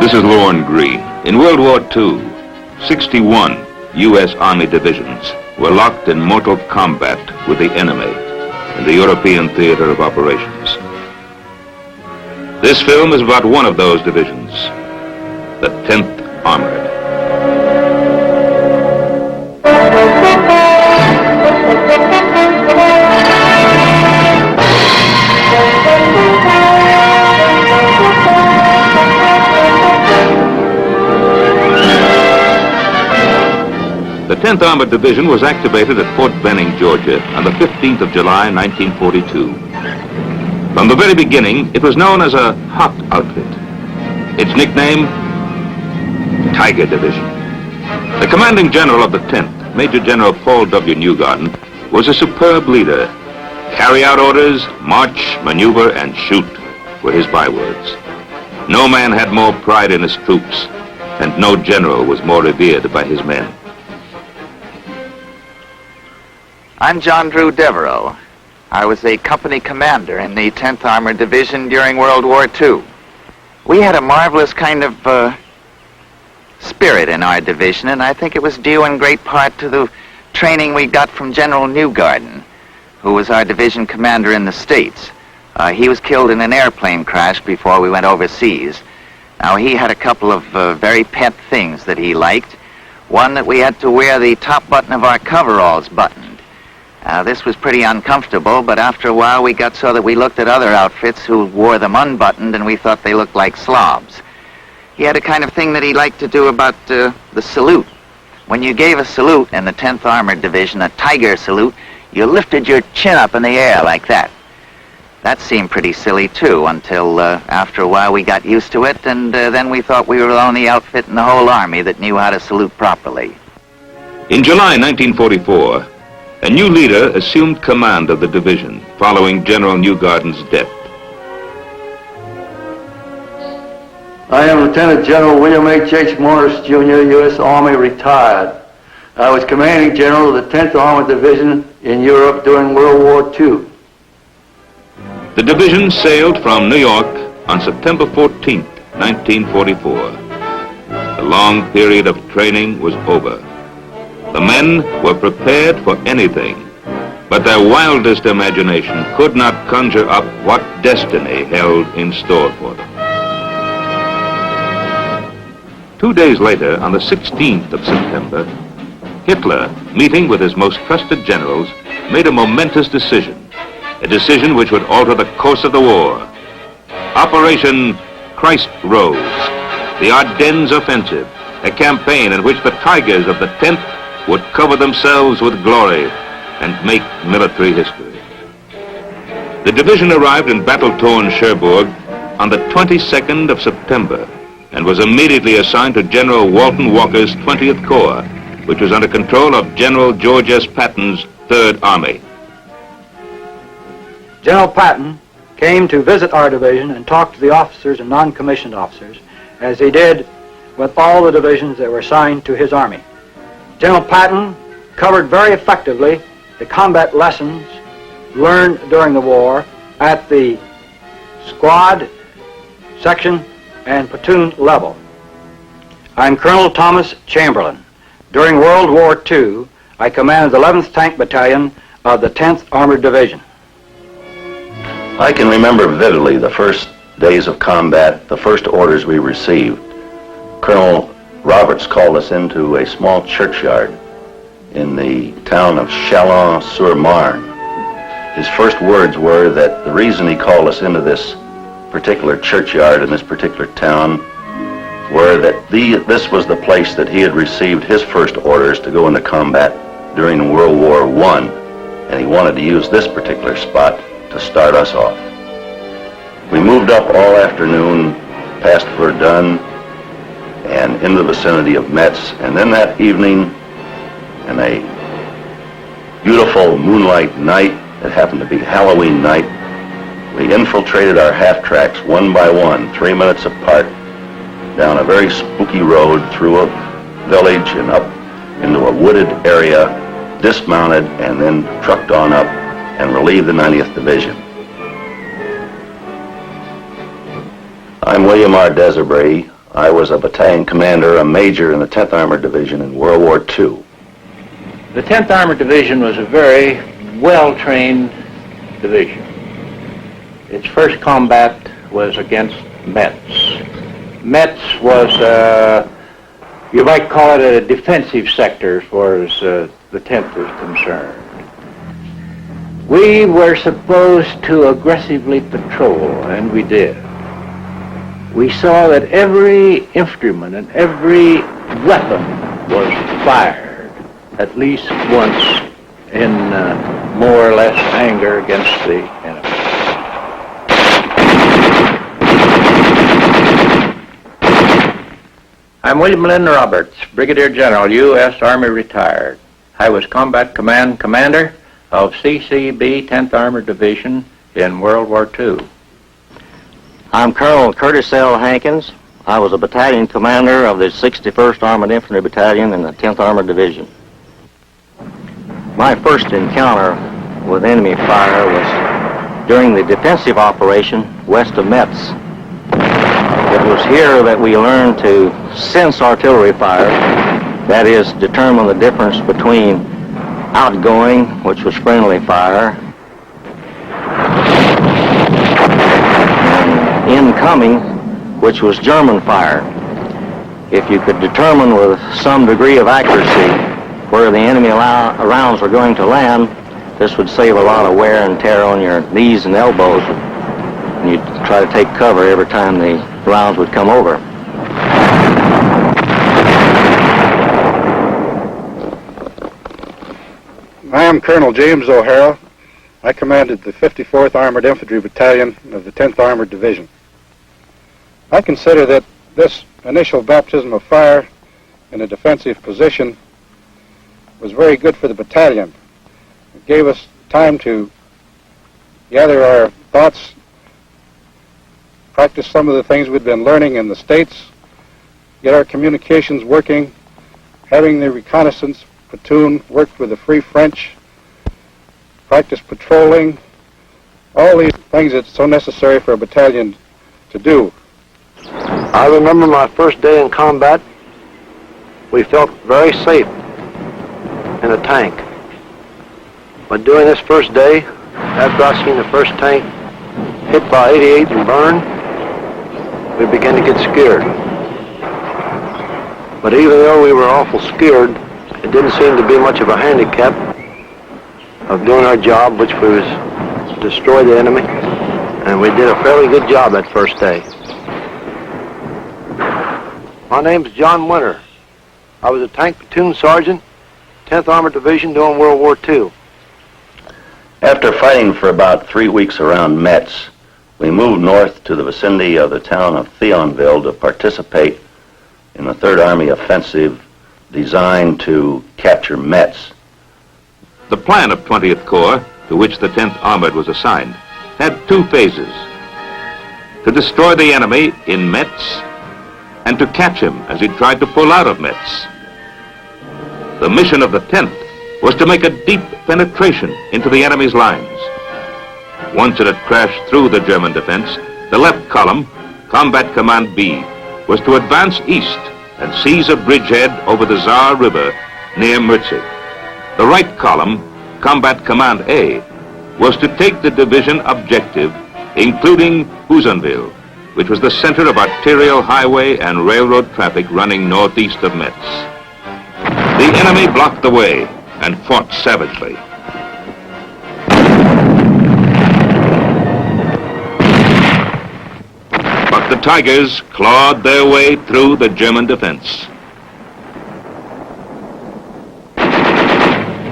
This is Lorne Green. In World War II, 61 U.S. Army divisions were locked in mortal combat with the enemy in the European theater of operations. This film is about one of those divisions, the 10th Armored. The 10th Armored Division was activated at Fort Benning, Georgia on the 15th of July, 1942. From the very beginning, it was known as a hot outfit. Its nickname, Tiger Division. The commanding general of the 10th, Major General Paul W. Newgarden, was a superb leader. Carry out orders, march, maneuver, and shoot were his bywords. No man had more pride in his troops, and no general was more revered by his men. I'm John Drew Devereaux. I was a company commander in the 10th Armored Division during World War II. We had a marvelous kind of spirit in our division, and I think it was due in great part to the training we got from General Newgarden, who was our division commander in the States. He was killed in an airplane crash before we went overseas. Now, he had a couple of very pet things that he liked. One, that we had to wear the top button of our coveralls buttoned. This was pretty uncomfortable, but after a while we got so that we looked at other outfits who wore them unbuttoned, and we thought they looked like slobs. He had a kind of thing that he liked to do about the salute. When you gave a salute in the 10th Armored Division, a tiger salute, you lifted your chin up in the air like that. That seemed pretty silly, too, until after a while we got used to it, and then we thought we were the only outfit in the whole Army that knew how to salute properly. In July 1944, a new leader assumed command of the division following General Newgarden's death. I am Lieutenant General William H. Morris, Jr., U.S. Army, retired. I was commanding general of the 10th Armored Division in Europe during World War II. The division sailed from New York on September 14, 1944. The long period of training was over. The men were prepared for anything, but their wildest imagination could not conjure up what destiny held in store for them. 2 days later, on the 16th of September, Hitler, meeting with his most trusted generals, made a momentous decision, a decision which would alter the course of the war. Operation Christ Rose, the Ardennes Offensive, a campaign in which the Tigers of the 10th would cover themselves with glory and make military history. The division arrived in battle-torn Cherbourg on the 22nd of September and was immediately assigned to General Walton Walker's 20th Corps, which was under control of General George S. Patton's 3rd Army. General Patton came to visit our division and talk to the officers and non-commissioned officers, as he did with all the divisions that were assigned to his army. General Patton covered very effectively the combat lessons learned during the war at the squad, section, and platoon level. I'm Colonel Thomas Chamberlain. During World War II, I commanded the 11th Tank Battalion of the 10th Armored Division. I can remember vividly the first days of combat, the first orders we received. Colonel Roberts called us into a small churchyard in the town of Chalon-sur-Marne. His first words were that the reason he called us into this particular churchyard in this particular town were that this was the place that he had received his first orders to go into combat during World War I, and he wanted to use this particular spot to start us off. We moved up all afternoon past Verdun and in the vicinity of Metz, and then that evening, in a beautiful moonlight night, it happened to be Halloween night, we infiltrated our half-tracks one by one, 3 minutes apart, down a very spooky road through a village and up into a wooded area, dismounted, and then trucked on up and relieved the 90th Division. I'm William R. Desiree. I was a battalion commander, a major in the 10th Armored Division in World War II. The 10th Armored Division was a very well-trained division. Its first combat was against Metz. Metz was, you might call it a defensive sector as far as the 10th was concerned. We were supposed to aggressively patrol, and we did. We saw that every instrument and every weapon was fired at least once in more or less anger against the enemy. I'm William Lynn Roberts, Brigadier General, U.S. Army retired. I was Combat Command Commander of CCB 10th Armored Division in World War II. I'm Colonel Curtis L. Hankins. I was a battalion commander of the 61st Armored Infantry Battalion in the 10th Armored Division. My first encounter with enemy fire was during the defensive operation west of Metz. It was here that we learned to sense artillery fire, that is, determine the difference between outgoing, which was friendly fire, and incoming, which was German fire. If you could determine with some degree of accuracy where the enemy rounds were going to land, this would save a lot of wear and tear on your knees and elbows, and you'd try to take cover every time the rounds would come over. I am Colonel James O'Hara. I commanded the 54th Armored Infantry Battalion of the 10th Armored Division. I consider that this initial baptism of fire in a defensive position was very good for the battalion. It gave us time to gather our thoughts, practice some of the things we'd been learning in the States, get our communications working, having the reconnaissance platoon worked with the Free French, practice patrolling, all these things that's so necessary for a battalion to do. I remember my first day in combat. We felt very safe in a tank. But during this first day, after I seen the first tank hit by 88 and burn, we began to get scared. But even though we were awful scared, it didn't seem to be much of a handicap of doing our job, which was to destroy the enemy, and we did a fairly good job that first day. My name's John Winter. I was a tank platoon sergeant, 10th Armored Division during World War II. After fighting for about 3 weeks around Metz, we moved north to the vicinity of the town of Thionville to participate in the 3rd Army offensive designed to capture Metz. The plan of 20th Corps, to which the 10th Armored was assigned, had 2 phases: to destroy the enemy in Metz and to catch him as he tried to pull out of Metz. The mission of the 10th was to make a deep penetration into the enemy's lines. Once it had crashed through the German defense, the left column, Combat Command B, was to advance east and seize a bridgehead over the Saar River near Mürtzig. The right column, Combat Command A, was to take the division objective, including Husenville, which was the center of arterial highway and railroad traffic running northeast of Metz. The enemy blocked the way and fought savagely. But the Tigers clawed their way through the German defense.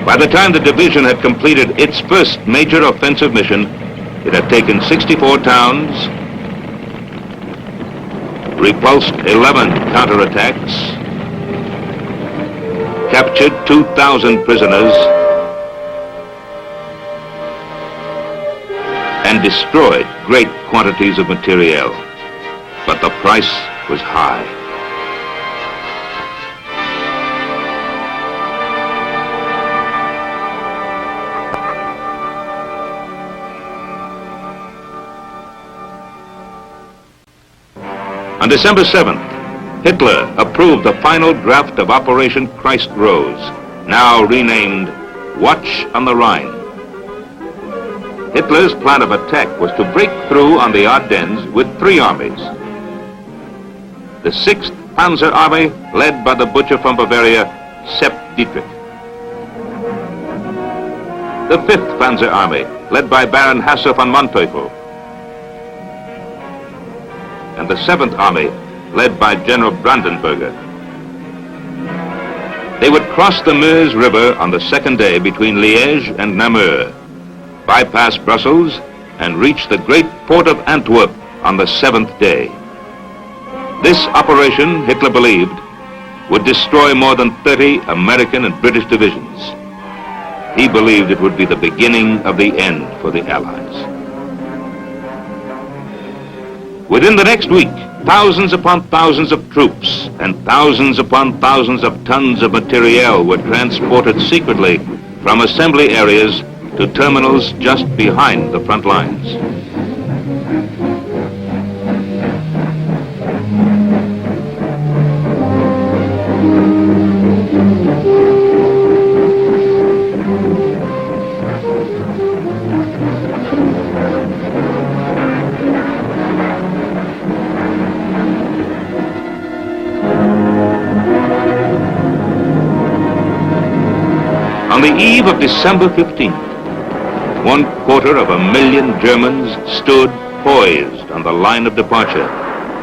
By the time the division had completed its first major offensive mission, it had taken 64 towns, repulsed 11 counterattacks, captured 2,000 prisoners, and destroyed great quantities of materiel. But the price was high. On December 7th, Hitler approved the final draft of Operation Christ Rose, now renamed Watch on the Rhine. Hitler's plan of attack was to break through on the Ardennes with 3 armies. The 6th Panzer Army, led by the butcher from Bavaria, Sepp Dietrich. The 5th Panzer Army, led by Baron Hasse von Manteuffel. And the 7th Army, led by General Brandenberger. They would cross the Meuse River on the 2nd day between Liège and Namur, bypass Brussels, and reach the great port of Antwerp on the 7th day. This operation, Hitler believed, would destroy more than 30 American and British divisions. He believed it would be the beginning of the end for the Allies. Within the next week, thousands upon thousands of troops and thousands upon thousands of tons of materiel were transported secretly from assembly areas to terminals just behind the front lines. On the eve of December 15th, 250,000 Germans stood poised on the line of departure,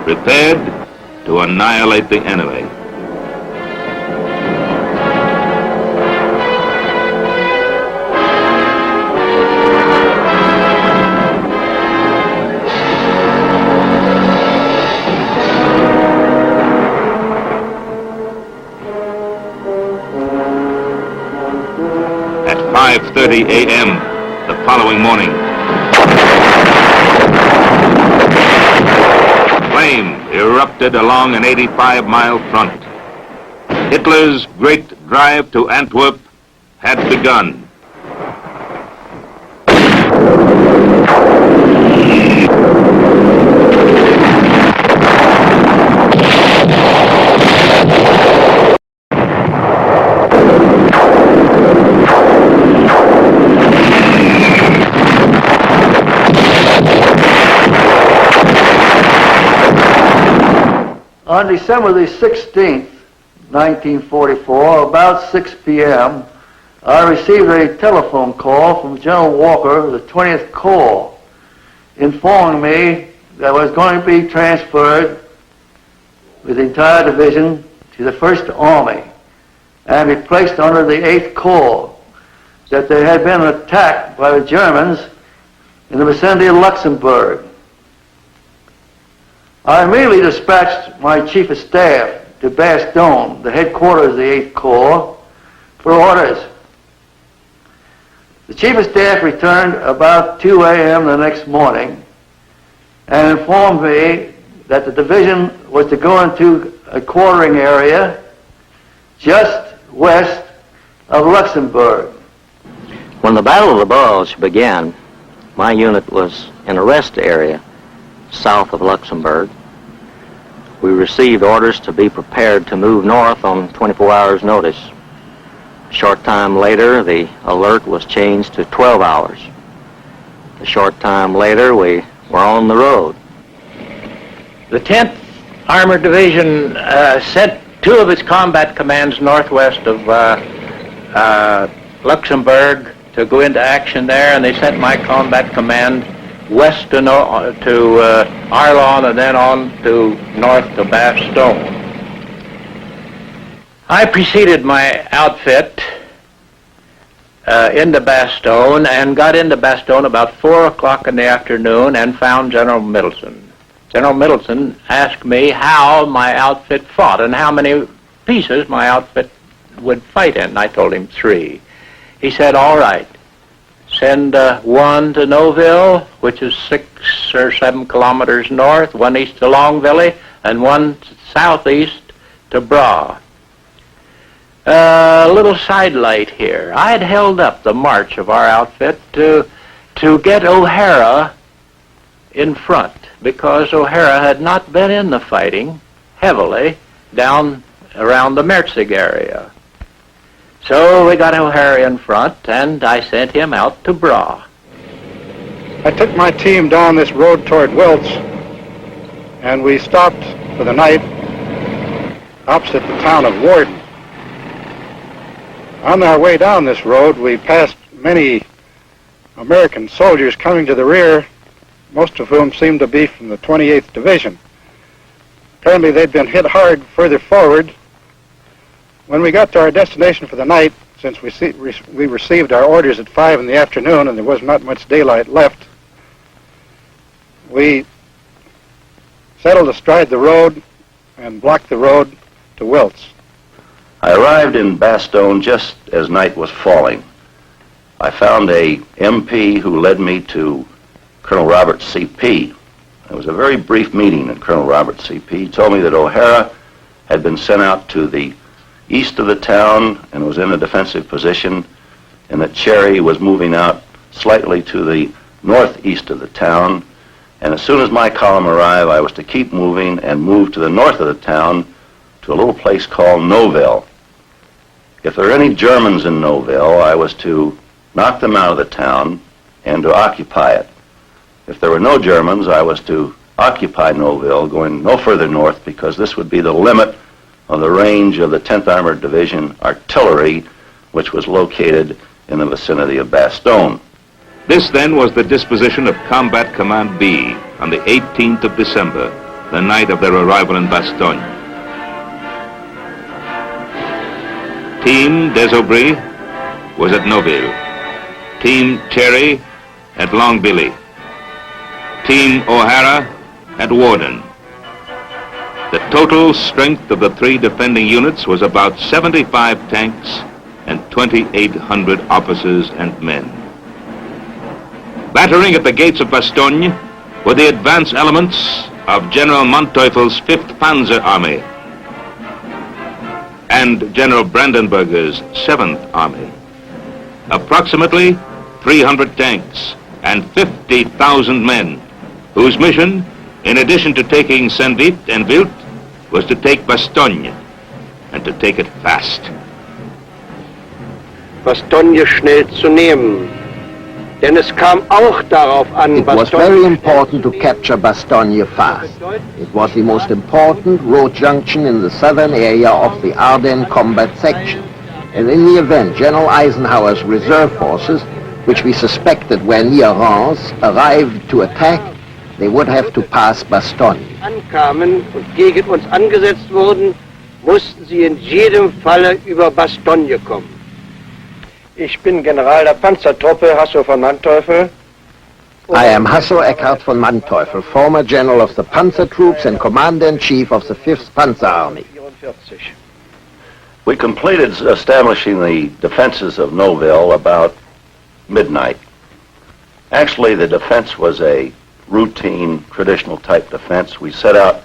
prepared to annihilate the enemy. At 5:30 a.m. the following morning, flame erupted along an 85-mile front. Hitler's great drive to Antwerp had begun. On December the 16th, 1944, about 6 p.m., I received a telephone call from General Walker of the 20th Corps, informing me that I was going to be transferred with the entire division to the 1st Army and be placed under the 8th Corps, that there had been an attack by the Germans in the vicinity of Luxembourg. I immediately dispatched my Chief of Staff to Bastogne, the headquarters of the 8th Corps, for orders. The Chief of Staff returned about 2 a.m. the next morning and informed me that the division was to go into a quartering area just west of Luxembourg. When the Battle of the Bulge began, my unit was in a rest area south of Luxembourg. We received orders to be prepared to move north on 24 hours' notice. A short time later, the alert was changed to 12 hours. A short time later, we were on the road. The 10th Armored Division sent 2 of its combat commands northwest of Luxembourg to go into action there, and they sent my combat command west to Arlon and then on to north to Bastogne. I preceded my outfit into Bastogne and got into Bastogne about 4 o'clock in the afternoon and found General Middleton. General Middleton asked me how my outfit fought and how many pieces my outfit would fight in. I told him 3. He said, all right. Send 1 to Noville, which is 6 or 7 kilometers north, 1 east to Longville, and 1 southeast to Bra. A little sidelight here. I had held up the march of our outfit to get O'Hara in front, because O'Hara had not been in the fighting heavily down around the Merzig area. So we got O'Hara in front, and I sent him out to Bra. I took my team down this road toward Wiltz, and we stopped for the night opposite the town of Warden. On our way down this road, we passed many American soldiers coming to the rear, most of whom seemed to be from the 28th Division. Apparently they'd been hit hard further forward. When we got to our destination for the night, since we received our orders at 5 in the afternoon and there was not much daylight left, we settled astride the road and blocked the road to Wiltz. I arrived in Bastogne just as night was falling. I found a MP who led me to Colonel Robert C.P. It was a very brief meeting at Colonel Robert C.P. He told me that O'Hara had been sent out to the east of the town and was in a defensive position, and that Cherry was moving out slightly to the northeast of the town. And as soon as my column arrived, I was to keep moving and move to the north of the town to a little place called Noville. If there were any Germans in Noville, I was to knock them out of the town and to occupy it. If there were no Germans, I was to occupy Noville, going no further north, because this would be the limit of the range of the 10th Armored Division artillery, which was located in the vicinity of Bastogne. This then was the disposition of Combat Command B on the 18th of December, the night of their arrival in Bastogne. Team Desaubry was at Noville. Team Cherry at Longbilly. Team O'Hara at Warden. The total strength of the three defending units was about 75 tanks and 2,800 officers and men. Battering at the gates of Bastogne were the advance elements of General Manteuffel's 5th Panzer Army and General Brandenberger's 7th Army. Approximately 300 tanks and 50,000 men, whose mission, in addition to taking Saint-Vit and Wild, was to take Bastogne, and to take it fast. Bastogne schnell zu nehmen, denn es kam auch darauf an, It was very important to capture Bastogne fast. It was the most important road junction in the southern area of the Ardennes combat section. And in the event General Eisenhower's reserve forces, which we suspected were near Reims, arrived to attack, they would have to pass Bastogne. Ankamen und gegen uns angesetzt wurden, mussten sie in jedem Falle über Bastogne kommen. Ich bin General der Panzertruppe Hasso von Manteuffel. I am Hasso Eckhard von Manteuffel, former general of the Panzer Troops and commander-in-chief of the 5th Panzer Army. We completed establishing the defenses of Noville about midnight. Actually, the defense was a routine, traditional type defense. We set out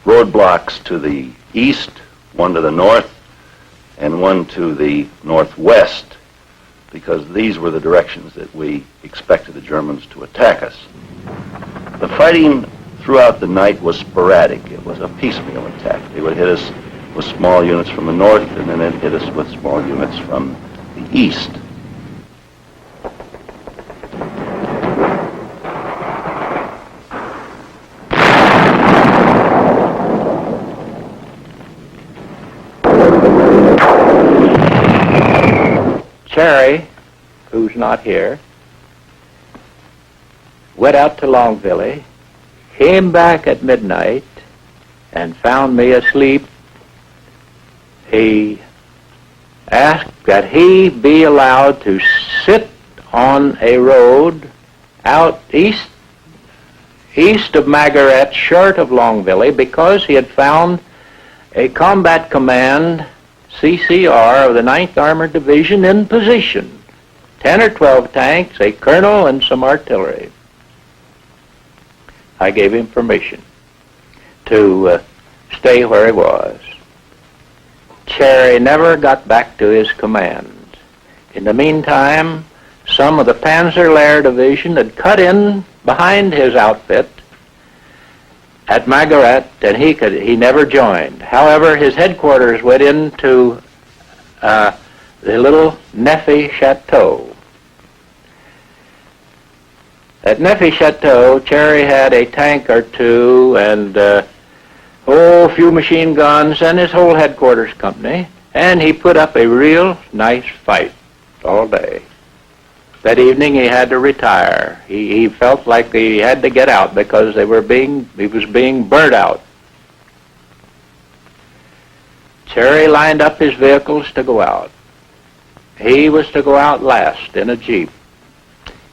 roadblocks to the east, one to the north, and one to the northwest, because these were the directions that we expected the Germans to attack us. The fighting throughout the night was sporadic. It was a piecemeal attack. They would hit us with small units from the north, and then they'd hit us with small units from the east. Cherry, who's not here, went out to Longbilly, came back at midnight, and found me asleep. He asked that he be allowed to sit on a road out east of Margaret, short of Longbilly, because he had found a combat command CCR of the 9th Armored Division in position. 10 or 12 tanks, a colonel, and some artillery. I gave him permission to stay where he was. Cherry never got back to his command. In the meantime, some of the Panzer Lehr Division had cut in behind his outfit at Margaret, and he never joined. However, his headquarters went into the little Neffy Chateau. At Neffy Chateau, Cherry had a tank or two and a few machine guns and his whole headquarters company, and he put up a real nice fight all day. That evening he had to retire. He felt like he had to get out because he was being burnt out. Cherry lined up his vehicles to go out. He was to go out last in a Jeep.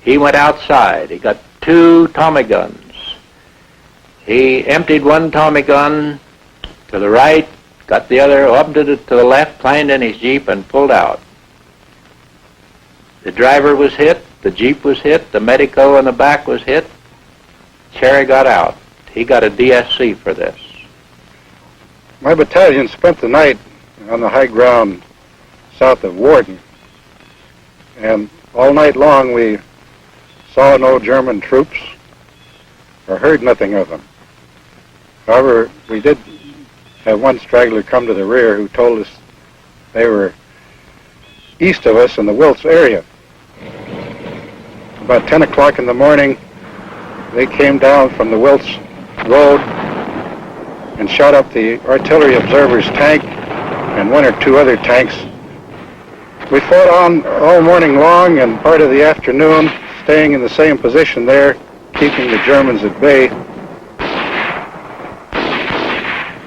He went outside. He got 2 Tommy guns. He emptied one Tommy gun to the right, got the other, emptied it to the left, climbed in his Jeep, and pulled out. The driver was hit, the Jeep was hit, the medico in the back was hit. Cherry got out. He got a DSC for this. My battalion spent the night on the high ground south of Warden, and all night long we saw no German troops or heard nothing of them. However, we did have one straggler come to the rear who told us they were east of us in the Wiltz area. About 10 o'clock in the morning, they came down from the Wiltz Road and shot up the artillery observer's tank and 1 or 2 other tanks. We fought on all morning long and part of the afternoon, staying in the same position there, keeping the Germans at bay.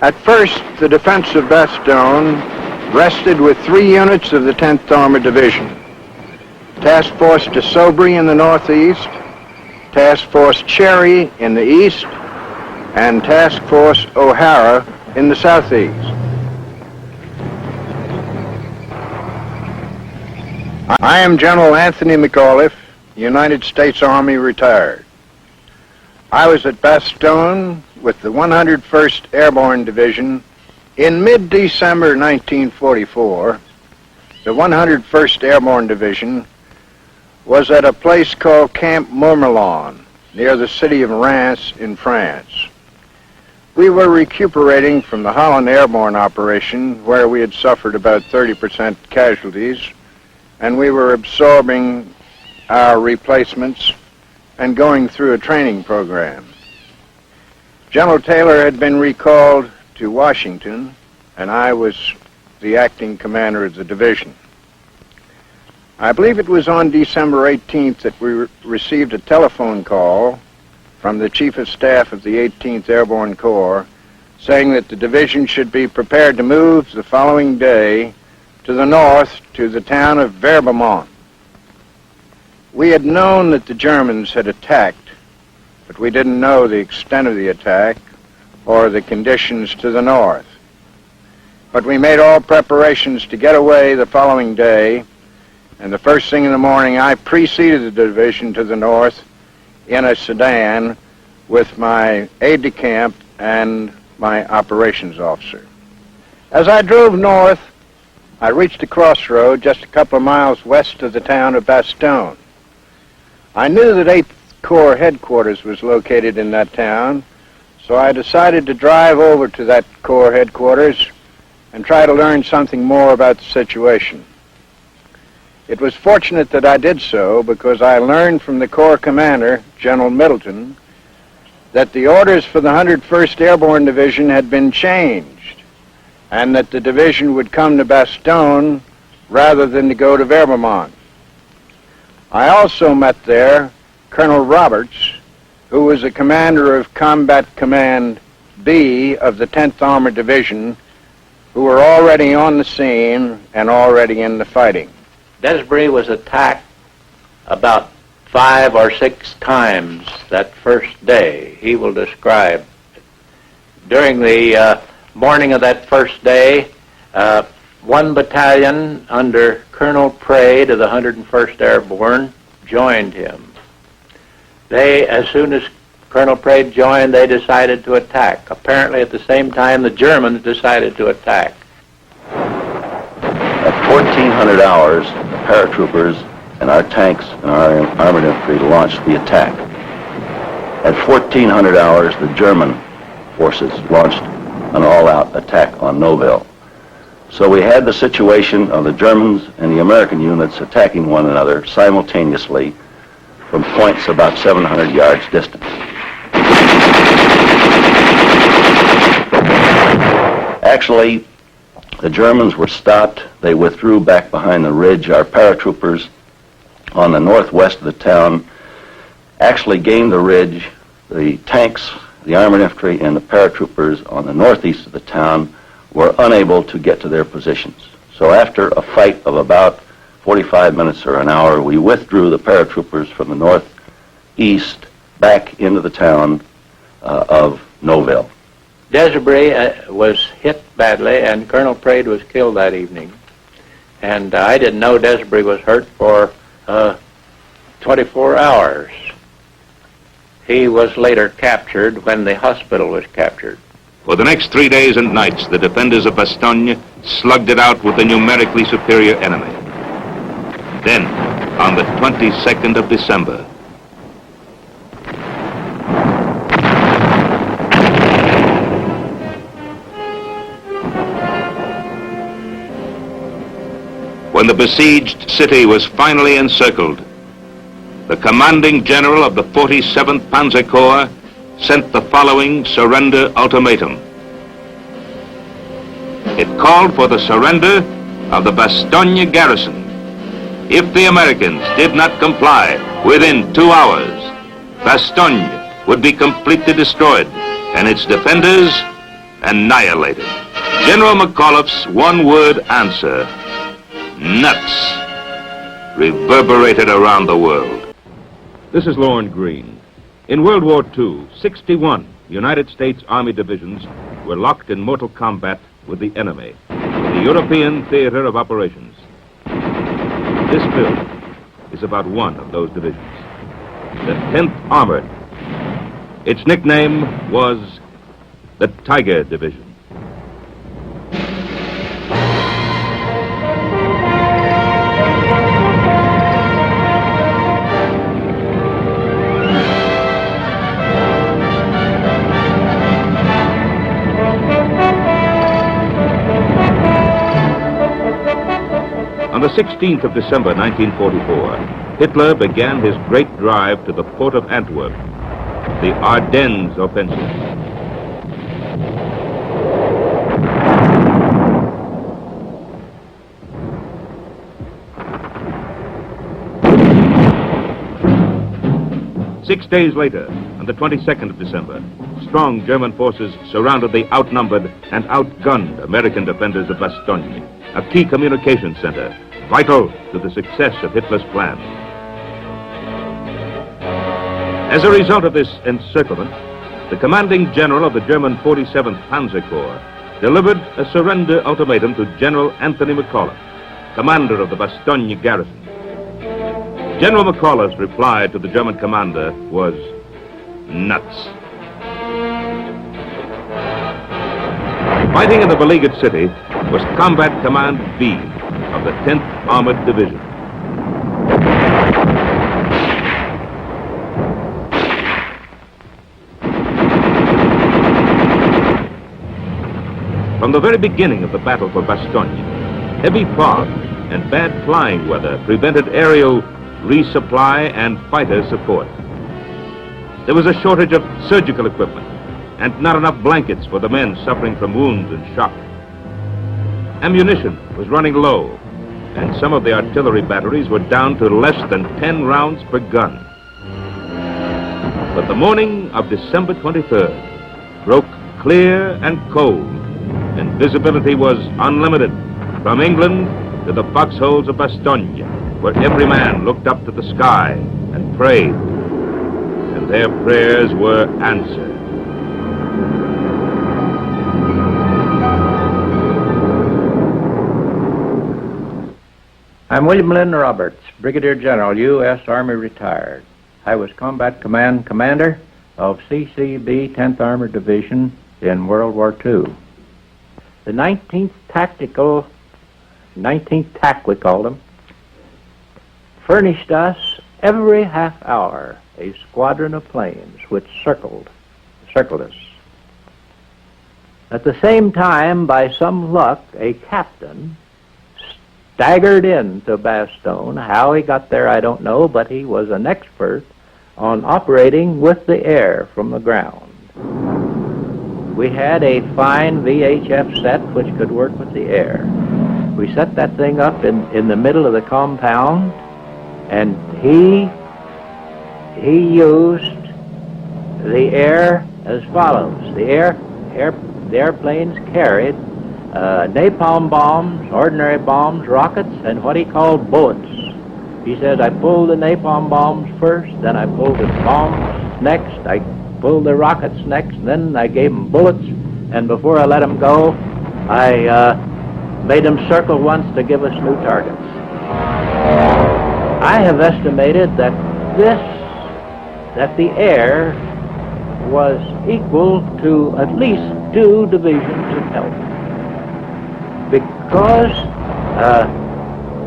At first, the defense of Bastogne rested with 3 units of the 10th Armored Division. Task Force de Sobry in the northeast, Task Force Cherry in the east, and Task Force O'Hara in the southeast. I am General Anthony McAuliffe, United States Army retired. I was at Bastogne with the 101st Airborne Division in mid-December 1944. The 101st Airborne Division was at a place called Camp Mourmelon, near the city of Reims in France. We were recuperating from the Holland Airborne operation, where we had suffered about 30% casualties, and we were absorbing our replacements and going through a training program. General Taylor had been recalled to Washington, and I was the acting commander of the division. I believe it was on December 18th that we received a telephone call from the Chief of Staff of the 18th Airborne Corps saying that the division should be prepared to move the following day to the north to the town of Verbemont. We had known that the Germans had attacked, but we didn't know the extent of the attack or the conditions to the north. But we made all preparations to get away the following day, and the first thing in the morning I preceded the division to the north in a sedan with my aide-de-camp and my operations officer. As I drove north, I reached a crossroad just a couple of miles west of the town of Bastogne. I knew that 8th Corps headquarters was located in that town, so I decided to drive over to that Corps headquarters and try to learn something more about the situation. It was fortunate that I did so because I learned from the Corps commander, General Middleton, that the orders for the 101st Airborne Division had been changed and that the division would come to Bastogne rather than to go to Verbemont. I also met there Colonel Roberts, who was the commander of Combat Command B of the 10th Armored Division, who were already on the scene and already in the fighting. Desbury was attacked about 5 or 6 times that first day. He will describe. During the morning of that first day, one battalion under Colonel Praed of the 101st Airborne joined him. As soon as Colonel Praed joined, they decided to attack. Apparently at the same time, the Germans decided to attack. At 1400 hours, the paratroopers and our tanks and our armored infantry launched the attack. At 1400 hours, the German forces launched an all-out attack on Nouville. So we had the situation of the Germans and the American units attacking one another simultaneously from points about 700 yards distant. Actually, the Germans were stopped. They withdrew back behind the ridge. Our paratroopers on the northwest of the town actually gained the ridge. The tanks, the armored infantry, and the paratroopers on the northeast of the town were unable to get to their positions. So after a fight of about 45 minutes or an hour, we withdrew the paratroopers from the northeast back into the town of Nouville. Desiree was hit badly, and Colonel Praed was killed that evening. And I didn't know Desiree was hurt for 24 hours. He was later captured when the hospital was captured. For the next 3 days and nights, the defenders of Bastogne slugged it out with the numerically superior enemy. Then, on the 22nd of December, when the besieged city was finally encircled, the commanding general of the 47th Panzer Corps sent the following surrender ultimatum. It called for the surrender of the Bastogne garrison. If the Americans did not comply within 2 hours, Bastogne would be completely destroyed and its defenders annihilated. General McAuliffe's one-word answer, nuts, reverberated around the world. This is Lorne Greene. In World War II, 61 United States Army divisions were locked in mortal combat with the enemy in the European theater of operations. This film is about one of those divisions, the 10th Armored. Its nickname was the Tiger Division. On the 16th of December 1944, Hitler began his great drive to the port of Antwerp, the Ardennes offensive. Six days later, on the 22nd of December, strong German forces surrounded the outnumbered and outgunned American defenders of Bastogne, a key communication center, vital to the success of Hitler's plan. As a result of this encirclement, the commanding general of the German 47th Panzer Corps delivered a surrender ultimatum to General Anthony McAuliffe, commander of the Bastogne garrison. General McAuliffe's reply to the German commander was nuts. Fighting in the beleaguered city was Combat Command B of the 10th Armored Division. From the very beginning of the battle for Bastogne, heavy fog and bad flying weather prevented aerial resupply and fighter support. There was a shortage of surgical equipment and not enough blankets for the men suffering from wounds and shock. Ammunition was running low, and some of the artillery batteries were down to less than 10 rounds per gun. But the morning of December 23rd broke clear and cold, and visibility was unlimited from England to the foxholes of Bastogne, where every man looked up to the sky and prayed, and their prayers were answered. I'm William Lynn Roberts, Brigadier General, U.S. Army retired. I was Combat Command Commander of CCB 10th Armored Division in World War II. The 19th TAC, we called them, furnished us every half hour a squadron of planes which circled us. At the same time, by some luck, a captain staggered into Bastogne. How he got there, I don't know, but he was an expert on operating with the air from the ground. We had a fine VHF set which could work with the air. We set that thing up in the middle of the compound, and he used the air as follows. The airplanes carried napalm bombs, ordinary bombs, rockets, and what he called bullets. He says, I pulled the napalm bombs first, then I pulled the bombs next, I pulled the rockets next, then I gave them bullets, and before I let them go, I made them circle once to give us new targets. I have estimated that the air was equal to at least 2 divisions of help, because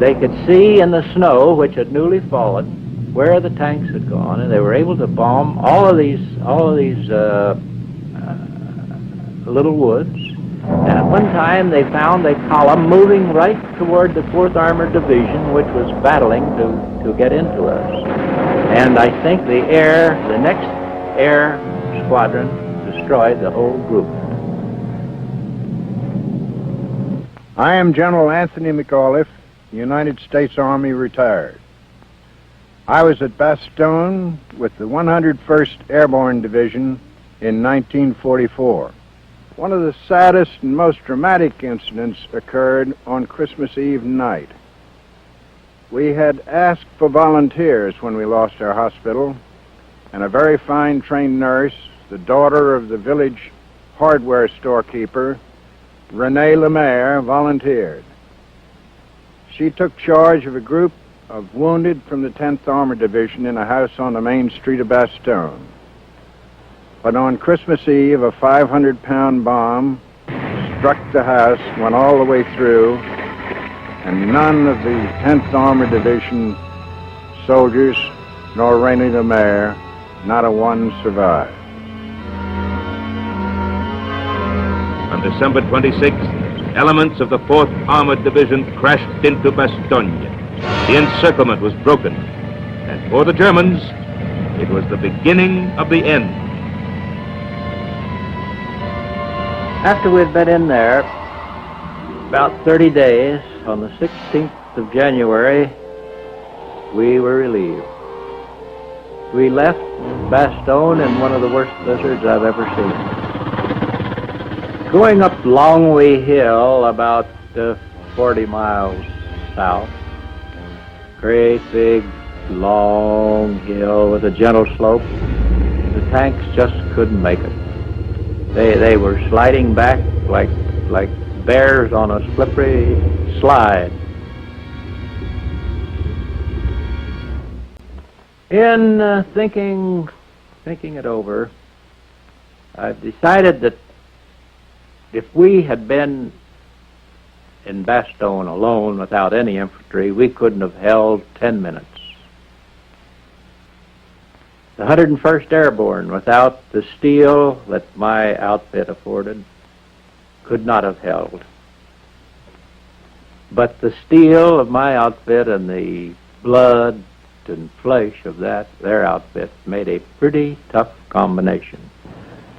they could see in the snow, which had newly fallen, where the tanks had gone, and they were able to bomb all of these little woods. And at one time they found a column moving right toward the 4th Armored Division, which was battling to get into us. And I think the next air squadron destroyed the whole group. I am General Anthony McAuliffe, United States Army retired. I was at Bastogne with the 101st Airborne Division in 1944. One of the saddest and most dramatic incidents occurred on Christmas Eve night. We had asked for volunteers when we lost our hospital, and a very fine trained nurse, the daughter of the village hardware storekeeper, Renee Lemaire, volunteered. She took charge of a group of wounded from the 10th Armored Division in a house on the main street of Bastogne. But on Christmas Eve, a 500-pound bomb struck the house, went all the way through, and none of the 10th Armored Division soldiers, nor Renee Lemaire, not a one survived. On December 26th, elements of the 4th Armored Division crashed into Bastogne. The encirclement was broken, and for the Germans, it was the beginning of the end. After we'd been in there about 30 days, on the 16th of January, we were relieved. We left Bastogne in one of the worst blizzards I've ever seen. Going up Longwy Hill, about 40 miles south, great big long hill with a gentle slope, the tanks just couldn't make it. They were sliding back like bears on a slippery slide. In thinking it over, I've decided that if we had been in Bastogne alone without any infantry, we couldn't have held 10 minutes. The 101st Airborne, without the steel that my outfit afforded, could not have held. But the steel of my outfit and the blood and flesh of their outfit made a pretty tough combination.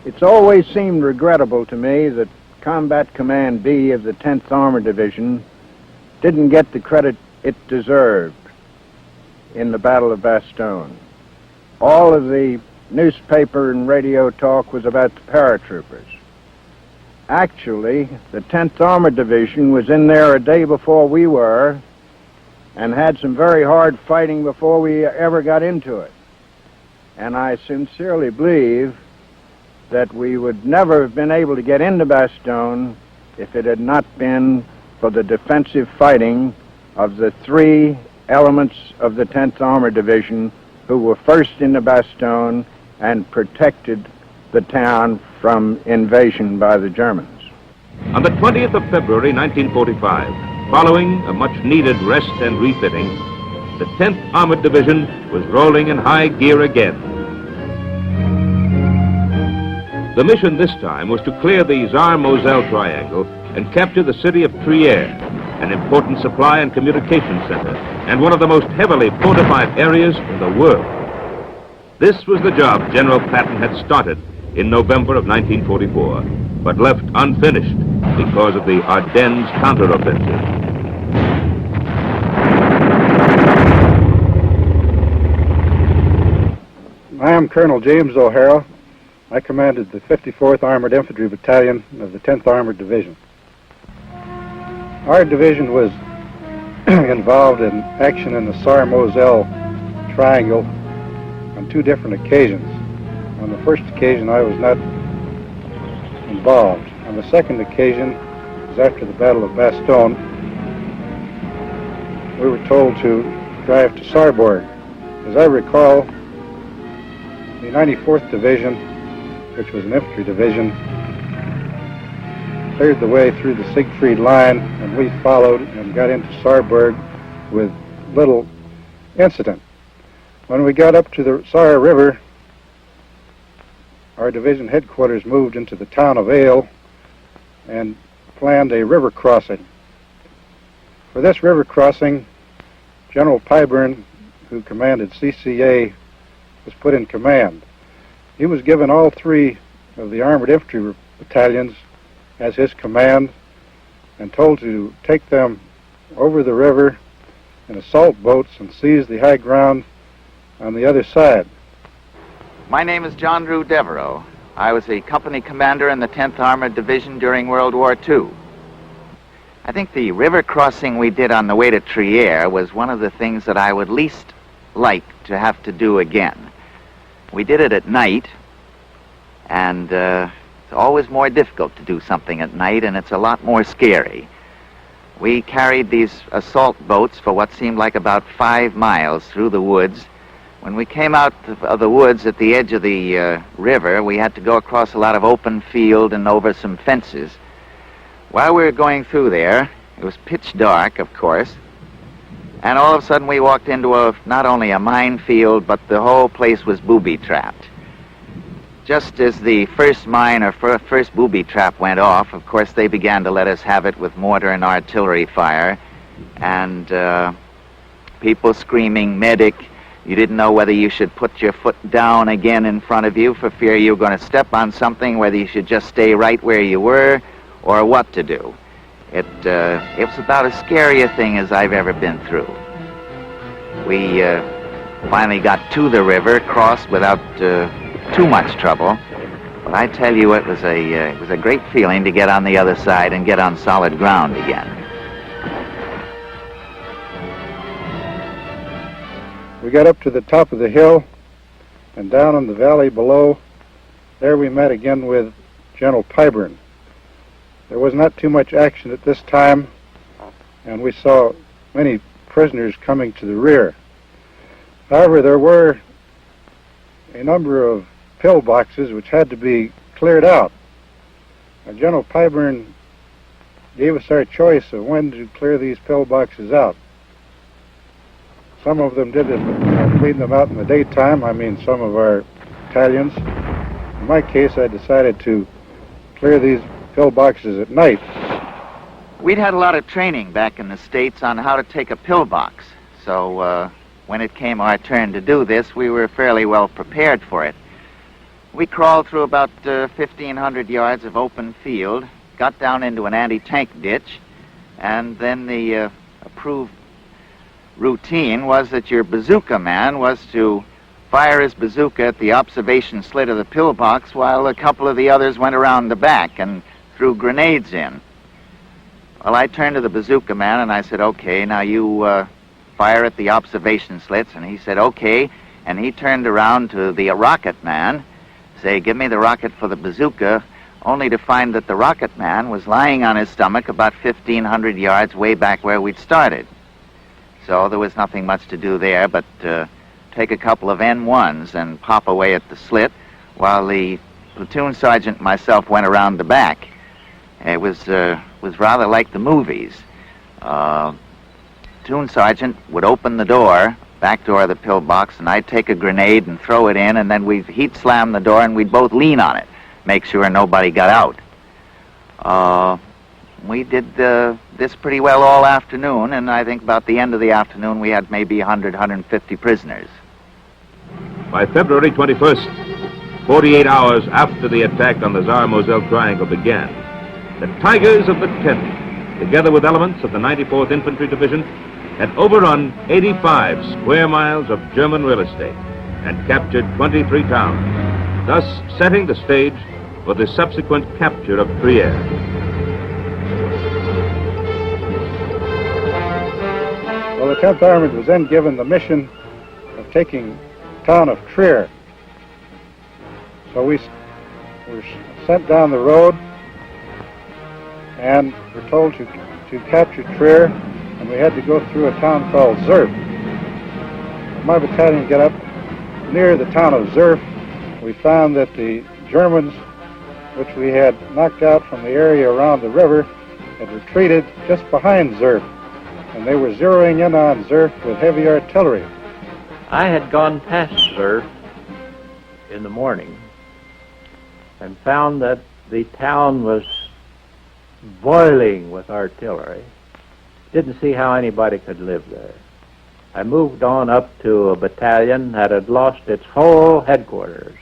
It's always seemed regrettable to me that Combat Command B of the 10th Armored Division didn't get the credit it deserved in the Battle of Bastogne. All of the newspaper and radio talk was about the paratroopers. Actually, the 10th Armored Division was in there a day before we were and had some very hard fighting before we ever got into it. And I sincerely believe that we would never have been able to get into Bastogne if it had not been for the defensive fighting of the 3 elements of the 10th Armored Division who were first into Bastogne and protected the town from invasion by the Germans. On the 20th of February 1945, following a much-needed rest and refitting, the 10th Armored Division was rolling in high gear again. The mission this time was to clear the Saar-Moselle Triangle and capture the city of Trier, an important supply and communication center, and one of the most heavily fortified areas in the world. This was the job General Patton had started in November of 1944, but left unfinished because of the Ardennes counteroffensive. I am Colonel James O'Hara. I commanded the 54th Armored Infantry Battalion of the 10th Armored Division. Our division was involved in action in the Saar-Moselle Triangle on two different occasions. On the first occasion, I was not involved. On the second occasion, it was after the Battle of Bastogne. We were told to drive to Saarburg. As I recall, the 94th Division, which was an infantry division, cleared the way through the Siegfried Line, and we followed and got into Saarburg with little incident. When we got up to the Saar River, our division headquarters moved into the town of Ale and planned a river crossing. For this river crossing, General Pyburn, who commanded CCA, was put in command. He was given all three of the armored infantry battalions as his command and told to take them over the river in assault boats and seize the high ground on the other side. My name is John Drew Devereaux. I was a company commander in the 10th Armored Division during World War II. I think the river crossing we did on the way to Trier was one of the things that I would least like to have to do again. We did it at night, and it's always more difficult to do something at night, and it's a lot more scary. We carried these assault boats for what seemed like about 5 miles through the woods. When we came out of the woods at the edge of the river, we had to go across a lot of open field and over some fences. While we were going through there, it was pitch dark, of course, and all of a sudden we walked into not only a minefield, but the whole place was booby-trapped. Just as the first mine or first booby trap went off, of course they began to let us have it with mortar and artillery fire, and people screaming, "Medic!" You didn't know whether you should put your foot down again in front of you for fear you were going to step on something, whether you should just stay right where you were, or what to do. It was about as scary a thing as I've ever been through. We finally got to the river, crossed without too much trouble, but I tell you, it was a great feeling to get on the other side and get on solid ground again. We got up to the top of the hill, and down in the valley below, there we met again with General Pyburn. There was not too much action at this time, and we saw many prisoners coming to the rear. However, there were a number of pillboxes which had to be cleared out. General Pyburn gave us our choice of when to clear these pillboxes out. Some of them did clean them out in the daytime, I mean some of our battalions. In my case, I decided to clear these pillboxes at night. We'd had a lot of training back in the States on how to take a pillbox, so when it came our turn to do this, we were fairly well prepared for it. We crawled through about 1,500 yards of open field, got down into an anti-tank ditch, and then the approved routine was that your bazooka man was to fire his bazooka at the observation slit of the pillbox while a couple of the others went around the back and threw grenades in. Well, I turned to the bazooka man and I said, "Okay, now you fire at the observation slits," and he said, "Okay," and he turned around to the rocket man, say, "Give me the rocket for the bazooka," only to find that the rocket man was lying on his stomach about 1,500 yards way back where we'd started. So there was nothing much to do there but take a couple of N1s and pop away at the slit while the platoon sergeant and myself went around the back. It was rather like the movies. Platoon sergeant would open the door, back door of the pillbox, and I'd take a grenade and throw it in, and then we'd heat slam the door and we'd both lean on it make sure nobody got out. We did this pretty well all afternoon, and I think about the end of the afternoon we had maybe 100, 150 prisoners. By February 21st, 48 hours after the attack on the Tsar Moselle Triangle began, the Tigers of the 10th, together with elements of the 94th Infantry Division, had overrun 85 square miles of German real estate and captured 23 towns, thus setting the stage for the subsequent capture of Trier. Well, the 10th Armored was then given the mission of taking the town of Trier. So we were sent down the road and were told to capture Trier, and we had to go through a town called Zerf. My battalion got up near the town of Zerf. We found that the Germans, which we had knocked out from the area around the river, had retreated just behind Zerf, and they were zeroing in on Zerf with heavy artillery. I had gone past Zerf in the morning and found that the town was boiling with artillery. Didn't see how anybody could live there. I moved on up to a battalion that had lost its whole headquarters.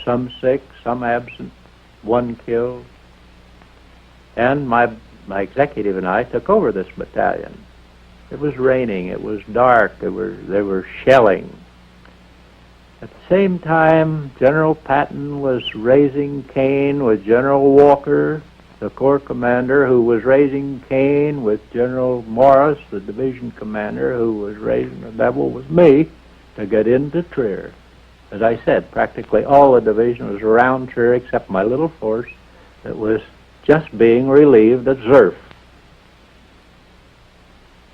Some sick, some absent, one killed. And my executive and I took over this battalion. It was raining, it was dark, they were shelling. At the same time, General Patton was raising Cain with General Walker, the Corps commander, who was raising Cain with General Morris, the division commander, who was raising the devil with me to get into Trier. As I said, practically all the division was around Trier except my little force that was just being relieved at Zerf.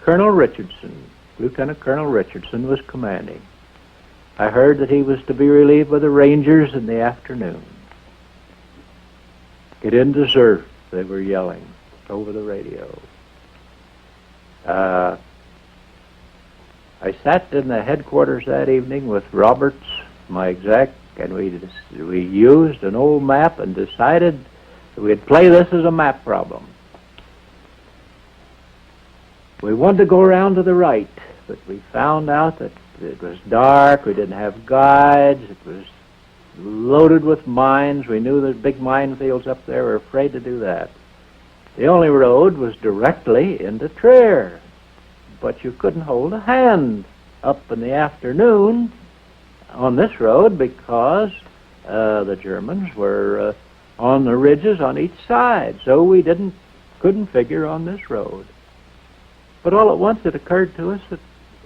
Colonel Richardson, Lieutenant Colonel Richardson, was commanding. I heard that he was to be relieved by the Rangers in the afternoon. Get into Zerf, they were yelling over the radio. I sat in the headquarters that evening with Roberts, my exec, and we used an old map and decided that we'd play this as a map problem. We wanted to go around to the right, but we found out that it was dark, we didn't have guides, it was loaded with mines. We knew there's big minefields up there. We were afraid to do that. The only road was directly into Trier, but you couldn't hold a hand up in the afternoon on this road because the Germans were on the ridges on each side, so we couldn't figure on this road. But all at once it occurred to us that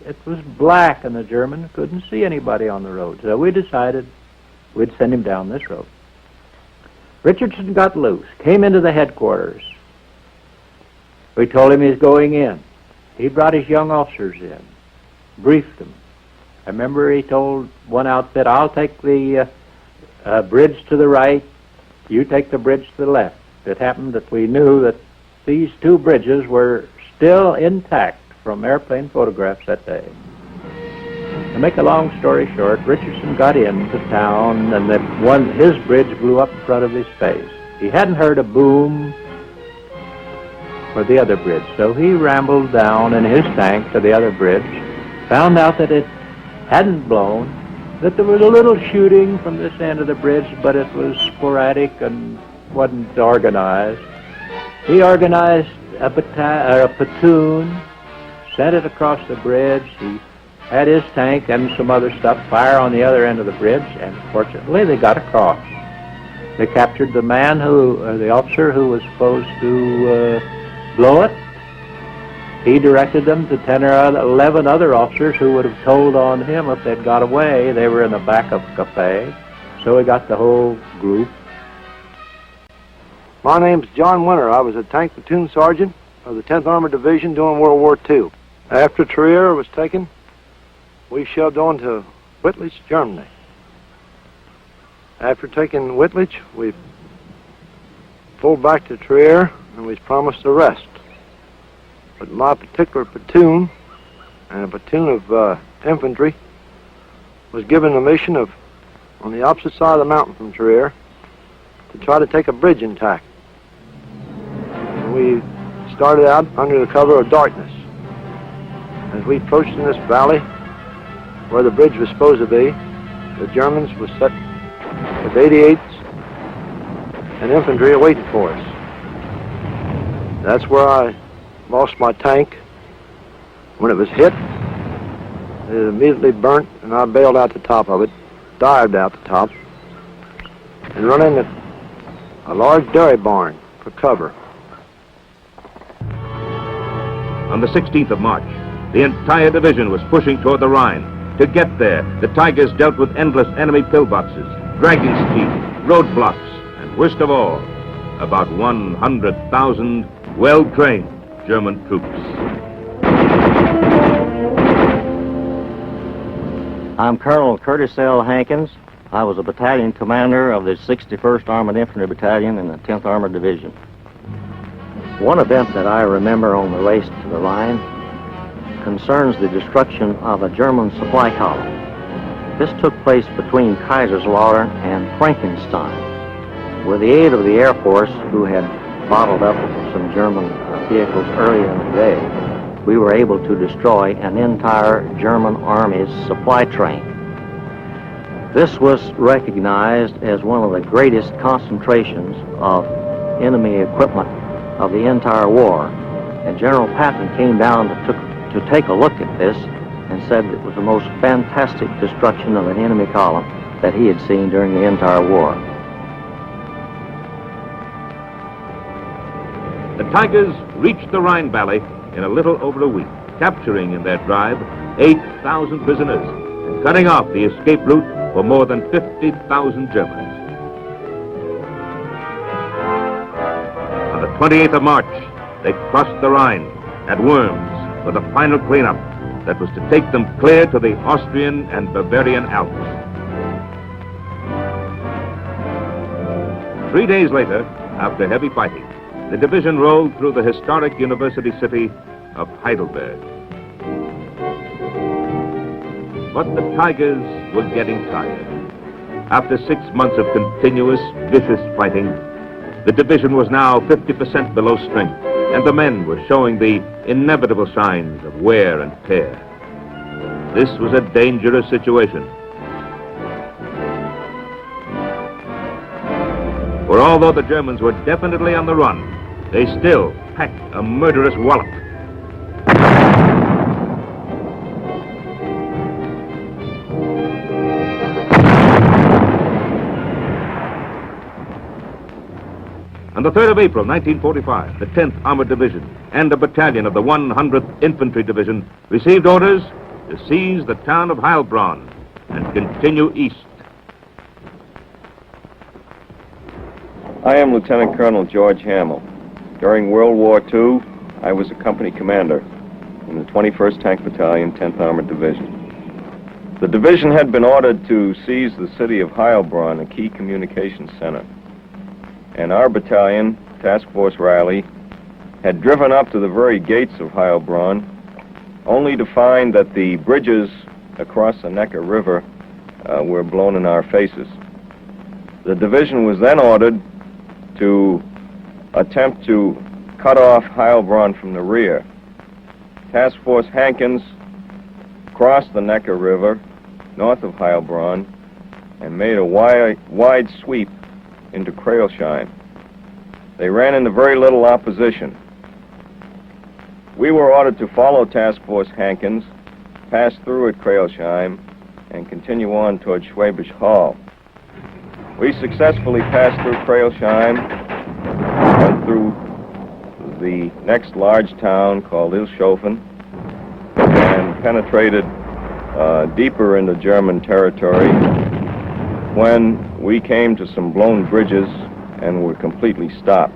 it was black and the German couldn't see anybody on the road, so we decided we'd send him down this road. Richardson got loose, came into the headquarters. We told him he's going in. He brought his young officers in, briefed them. I remember he told one outfit, I'll take the bridge to the right, you take the bridge to the left. It happened that we knew that these two bridges were still intact from airplane photographs that day. To make a long story short, Richardson got into town and his bridge blew up in front of his face. He hadn't heard a boom for the other bridge, so he rambled down in his tank to the other bridge, found out that it hadn't blown, that there was a little shooting from this end of the bridge, but it was sporadic and wasn't organized. He organized a platoon, sent it across the bridge. He had his tank and some other stuff fire on the other end of the bridge, and fortunately they got across. They captured the the officer who was supposed to blow it. He directed them to 10 or 11 other officers who would have told on him if they'd got away. They were in the back of the cafe, so we got the whole group. My name's John Winter. I was a tank platoon sergeant of the 10th Armored Division during World War II. After Trier was taken, we shoved on to Wittlich, Germany. After taking Wittlich, we pulled back to Trier and was promised a rest. But my particular platoon and a platoon of infantry was given the mission of, on the opposite side of the mountain from Trier, to try to take a bridge intact. And we started out under the cover of darkness. As we approached in this valley, where the bridge was supposed to be, the Germans were set with 88s and infantry awaiting for us. That's where I lost my tank. When it was hit, it immediately burnt, and I bailed out the top of it, dived out the top, and run into a large dairy barn for cover. On the 16th of March, the entire division was pushing toward the Rhine. To get there, the Tigers dealt with endless enemy pillboxes, dragging speed, roadblocks, and worst of all, about 100,000 well-trained German troops. I'm Colonel Curtis L. Hankins. I was a battalion commander of the 61st Armored Infantry Battalion in the 10th Armored Division. One event that I remember on the race to the Rhine concerns the destruction of a German supply column. This took place between Kaiserslautern and Frankenstein. With the aid of the Air Force, who had bottled up some German vehicles earlier in the day, we were able to destroy an entire German Army's supply train. This was recognized as one of the greatest concentrations of enemy equipment of the entire war. And General Patton came down to take a look at this and said it was the most fantastic destruction of an enemy column that he had seen during the entire war. The Tigers reached the Rhine Valley in a little over a week, capturing in their drive 8,000 prisoners and cutting off the escape route for more than 50,000 Germans. On the 28th of March, they crossed the Rhine at Worms for the final cleanup that was to take them clear to the Austrian and Bavarian Alps. 3 days later, after heavy fighting, the division rolled through the historic university city of Heidelberg. But the Tigers were getting tired. After 6 months of continuous, vicious fighting, the division was now 50% below strength, and the men were showing the inevitable signs of wear and tear. This was a dangerous situation. For although the Germans were definitely on the run, they still packed a murderous wallop. On the 3rd of April, 1945, the 10th Armored Division and a battalion of the 100th Infantry Division received orders to seize the town of Heilbronn and continue east. I am Lieutenant Colonel George Hamill. During World War II, I was a company commander in the 21st Tank Battalion, 10th Armored Division. The division had been ordered to seize the city of Heilbronn, a key communications center. And our battalion, Task Force Riley, had driven up to the very gates of Heilbronn, only to find that the bridges across the Neckar River were blown in our faces. The division was then ordered to attempt to cut off Heilbronn from the rear. Task Force Hankins crossed the Neckar River north of Heilbronn and made a wide sweep into Crailsheim. They ran into very little opposition. We were ordered to follow Task Force Hankins, pass through at Crailsheim, and continue on toward Schwäbisch Hall. We successfully passed through Crailsheim, went through the next large town called Ilshofen, and penetrated deeper into German territory when we came to some blown bridges and were completely stopped.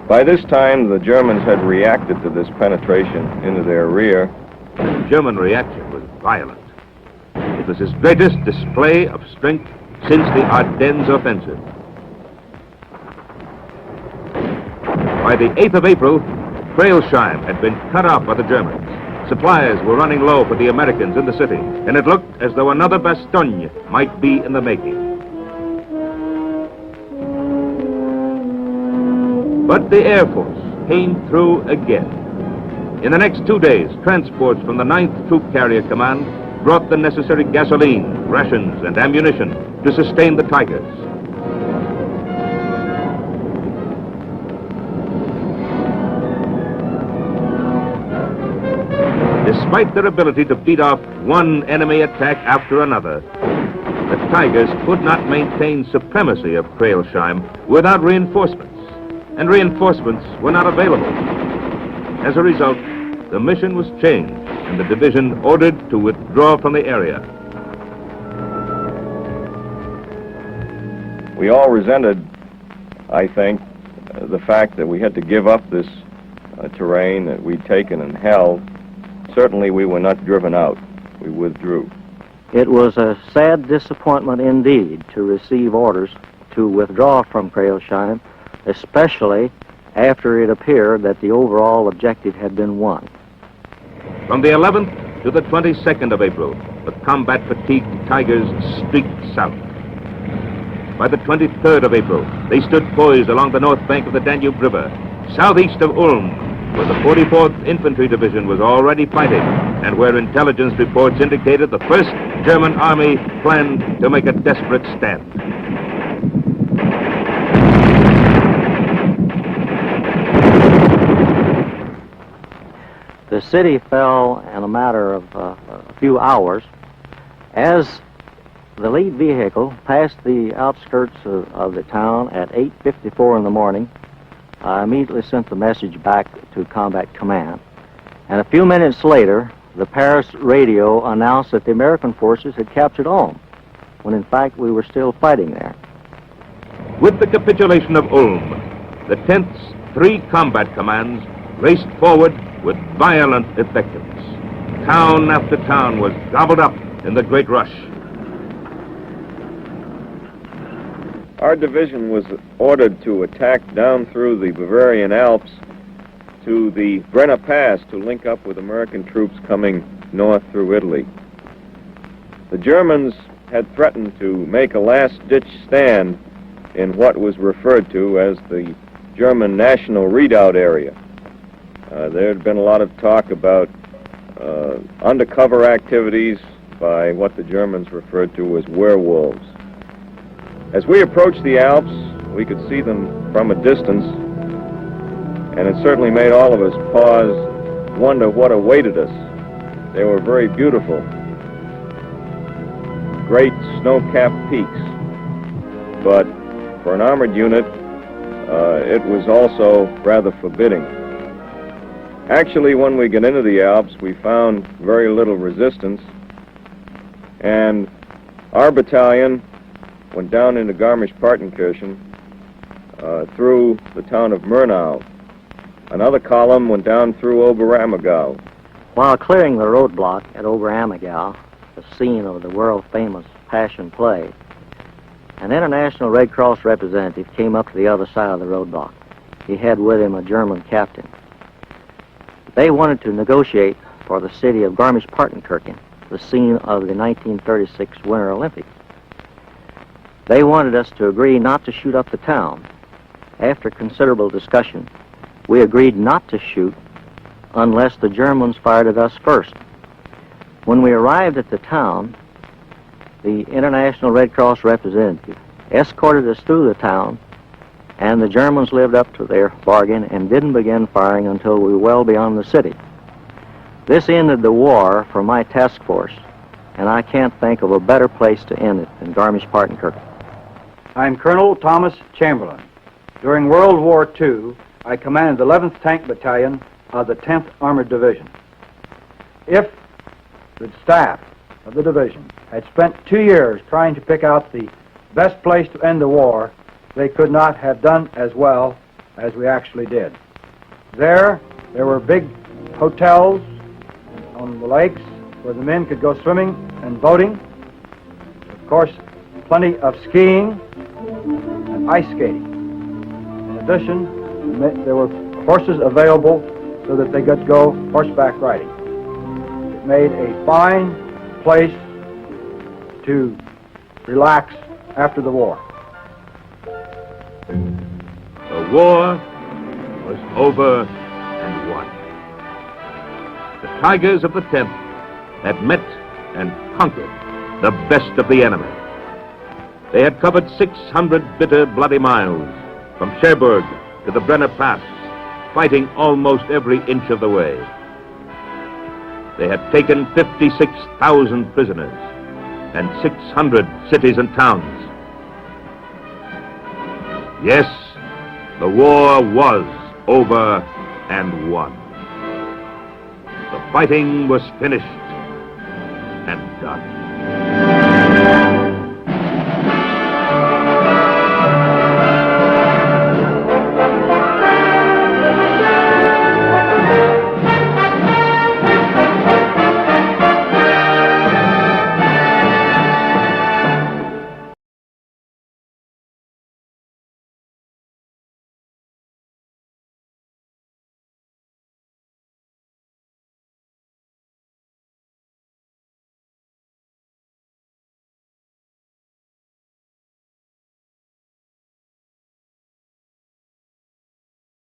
By this time, the Germans had reacted to this penetration into their rear. The German reaction was violent. It was his greatest display of strength since the Ardennes offensive. By the 8th of April, Crailsheim had been cut off by the Germans. Supplies were running low for the Americans in the city, and it looked as though another Bastogne might be in the making. But the Air Force came through again. In the next 2 days, transports from the 9th Troop Carrier Command brought the necessary gasoline, rations, and ammunition to sustain the Tigers. Despite their ability to beat off one enemy attack after another, the Tigers could not maintain supremacy of Crailsheim without reinforcements, and reinforcements were not available. As a result, the mission was changed, and the division ordered to withdraw from the area. We all resented, I think, the fact that we had to give up this terrain that we'd taken and held. Certainly we were not driven out. We withdrew. It was a sad disappointment indeed to receive orders to withdraw from Crailsheim, especially after it appeared that the overall objective had been won. From the 11th to the 22nd of April, the combat-fatigued Tigers streaked south. By the 23rd of April, they stood poised along the north bank of the Danube River, southeast of Ulm, where the 44th Infantry Division was already fighting, and where intelligence reports indicated the 1st German Army planned to make a desperate stand. The city fell in a matter of a few hours as the lead vehicle passed the outskirts of the town at 8:54 in the morning. I immediately sent the message back to Combat Command. And a few minutes later, the Paris radio announced that the American forces had captured Ulm, when in fact we were still fighting there. With the capitulation of Ulm, the 10th's 3 combat commands raced forward with violent effectiveness. Town after town was gobbled up in the great rush. Our division was ordered to attack down through the Bavarian Alps to the Brenner Pass to link up with American troops coming north through Italy. The Germans had threatened to make a last-ditch stand in what was referred to as the German National Redoubt area. There had been a lot of talk about undercover activities by what the Germans referred to as werewolves. As we approached the Alps, we could see them from a distance, and it certainly made all of us pause, wonder what awaited us. They were very beautiful, great snow-capped peaks, but for an armored unit, it was also rather forbidding. Actually, when we got into the Alps, we found very little resistance, and our battalion went down into Garmisch-Partenkirchen through the town of Murnau. Another column went down through Oberammergau. While clearing the roadblock at Oberammergau, the scene of the world-famous Passion Play, an International Red Cross representative came up to the other side of the roadblock. He had with him a German captain. They wanted to negotiate for the city of Garmisch-Partenkirchen, the scene of the 1936 Winter Olympics. They wanted us to agree not to shoot up the town. After considerable discussion, we agreed not to shoot unless the Germans fired at us first. When we arrived at the town, the International Red Cross representative escorted us through the town, and the Germans lived up to their bargain and didn't begin firing until we were well beyond the city. This ended the war for my task force, and I can't think of a better place to end it than Garmisch-Partenkirchen. I'm Colonel Thomas Chamberlain. During World War II, I commanded the 11th Tank Battalion of the 10th Armored Division. If the staff of the division had spent 2 years trying to pick out the best place to end the war, they could not have done as well as we actually did. There were big hotels on the lakes where the men could go swimming and boating. Of course, plenty of skiing and ice skating. In addition, there were horses available so that they could go horseback riding. It made a fine place to relax after the war. The war was over and won. The Tigers of the 10th had met and conquered the best of the enemy. They had covered 600 bitter, bloody miles from Cherbourg to the Brenner Pass, fighting almost every inch of the way. They had taken 56,000 prisoners and 600 cities and towns. Yes, the war was over and won. The fighting was finished and done.